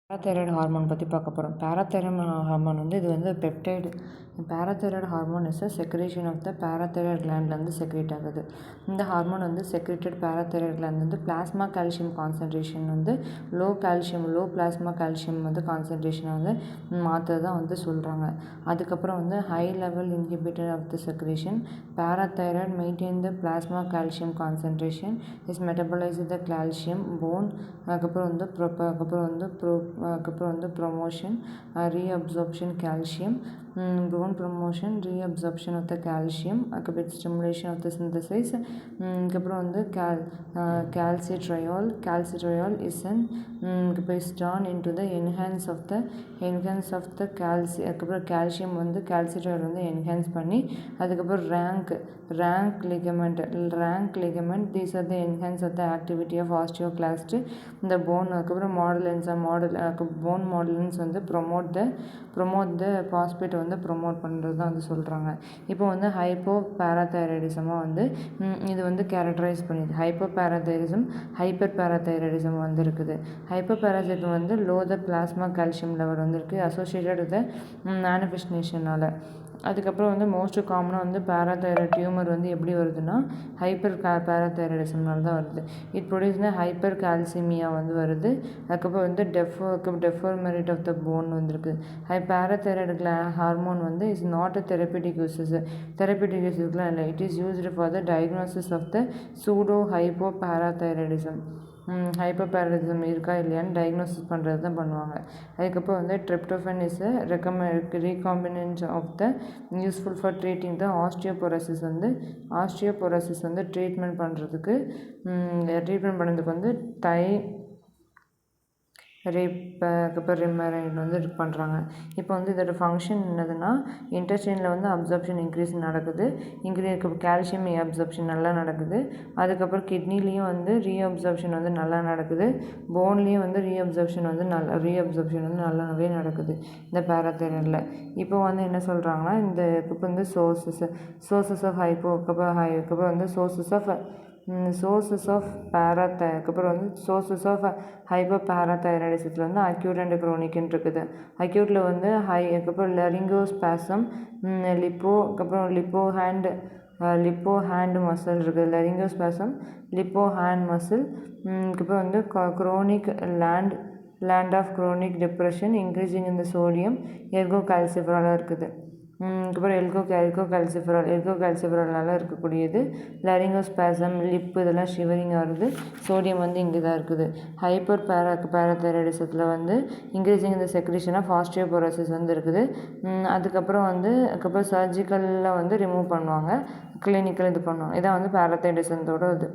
Parathyroid hormone பற்றி பார்க்க போகிறோம். பேராதைராய்டு ஹார்மோன் வந்து இது வந்து peptide. Parathyroid hormone is a secretion of the parathyroid கிளாண்ட்லேருந்து செக்ரேட் ஆகுது. இந்த ஹார்மோன் வந்து செக்ரேட்டட் பேராதைராய்டு கிளாண்ட் வந்து பிளாஸ்மா கால்சியம் கான்சன்ட்ரேஷன் வந்து லோ பிளாஸ்மா கால்சியம் வந்து கான்சன்ட்ரேஷனை வந்து மாற்ற தான் வந்து சொல்கிறாங்க. அதுக்கப்புறம் வந்து high level inhibitor of the secretion parathyroid maintain the plasma calcium concentration is metabolise the calcium bone. அதுக்கப்புறம் வந்து promotion reabsorption calcium bone promotion reabsorption of the calcium அதுக்கப்புறம் stimulation of the synthesis அதுக்கப்புறம் வந்து calcitriol is an is drawn into the enhance of the அதுக்கப்புறம் calcium வந்து calcitriol வந்து enhance பண்ணி அதுக்கப்புறம் rank ligament these are the enhance of the activity of osteoclast the bone. அதுக்கப்புறம் bone modelings வந்து promote the phosphate வந்து promote பண்ணுறது தான் வந்து சொல்கிறாங்க. இப்போ வந்து ஹைப்போ பேராதைராய்டிசமாக வந்து இது வந்து கேரக்டரைஸ் பண்ணிது. ஹைப்பர் பேராதைராய்டிசம் வந்து இருக்குது. ஹைப்பர் பேராதைராய்டிசம் வந்து லோ த பிளாஸ்மா கால்சியம் லெவல் வந்து இருக்குது அசோசியேட்டட் வித் மேனிஃபெஸ்டேஷனால். அதுக்கப்புறம் வந்து மோஸ்ட் காமனாக வந்து பேராதைராய்டு டியூமர் வந்து எப்படி வருதுன்னா ஹைப்பர் பேராதைராய்டிசம்னால தான் வருது. இட் ப்ரொடியூஸ்னா ஹைப்பர் கால்சிமியா வந்து வருது. அதுக்கப்புறம் வந்து டெஃபோர்மெரிட் ஆஃப் த போன் வந்துருக்கு. பேராதைராய்டு ஹார்மோன் வந்து இஸ் நாட் அ தெரப்பிட்டிக் யூஸஸ்லாம் இல்லை. It is used for the diagnosis of the pseudo hypo பேராதைராய்டிசம். ஹைப்போபேரடிசம் இருக்கா இல்லையான்னு டயக்னோசிஸ் பண்ணுறது தான் பண்ணுவாங்க. அதுக்கப்புறம் வந்து tryptophan is recombinant of the useful for treating the osteoporosis வந்து ட்ரீட்மெண்ட் பண்ணுறதுக்கு வந்து ரிப்பரிமரைன் வந்து இது பண்ணுறாங்க. இப்போ வந்து இதோட ஃபங்க்ஷன் என்னதுன்னா இன்டெஸ்டைனில் வந்து அப்சார்ப்ஷன் இன்க்ரீஸ் நடக்குது. கால்சியம் அப்சார்ப்ஷன் நல்லா நடக்குது. அதுக்கப்புறம் கிட்னிலையும் வந்து ரீஅப்சார்ப்ஷன் வந்து நல்லா நடக்குது. போன்லேயும் வந்து ரீஅப்சார்ப்ஷன் வந்து நல்லாவே நடக்குது இந்த பேராதைராய்டில். இப்போ வந்து என்ன சொல்கிறாங்கன்னா இந்த இப்போ வந்து சோர்சஸ் ஆஃப் அதுக்கப்புறம் வந்து சோர்சஸ் ஆஃப் ஹைப்போ பேராதைராய்டிசத்தில் வந்து அக்யூட் அண்ட் குரோனிக்னு இருக்குது. அக்யூட்டில் வந்து அதுக்கப்புறம் லரிங்கோஸ்பாசம் லிப்போ ஹேண்ட் மசில் இருக்குது. லரிங்கோஸ்பாசம் லிப்போ ஹேண்ட் மசில். அதுக்கப்புறம் வந்து chronic land of chronic depression increasing இந்த சோடியம் எர்கோ கால்சிஃபராலாக இருக்குது. அதுக்கப்புறம் எர்கோ கால்சிஃபரால் இருக்கக்கூடியது லரிங்கோஸ்பாசம் லிப்பு இதெல்லாம் ஷிவரிங் ஆகுது. சோடியம் வந்து இங்கே தான் இருக்குது. ஹைப்பர் பேராதைராய்டிசத்தில் வந்து இன்க்ரீசிங் இந்த செக்ரேஷன் ஆஃப் ஆஸ்டியோபோரோசிஸ் வந்து இருக்குது. அதுக்கப்புறம் சர்ஜிக்கலில் வந்து ரிமூவ் பண்ணுவாங்க. கிளினிக்கல் இது பண்ணுவாங்க. இதான் வந்து பேராதைராய்டிசத்தோட இது.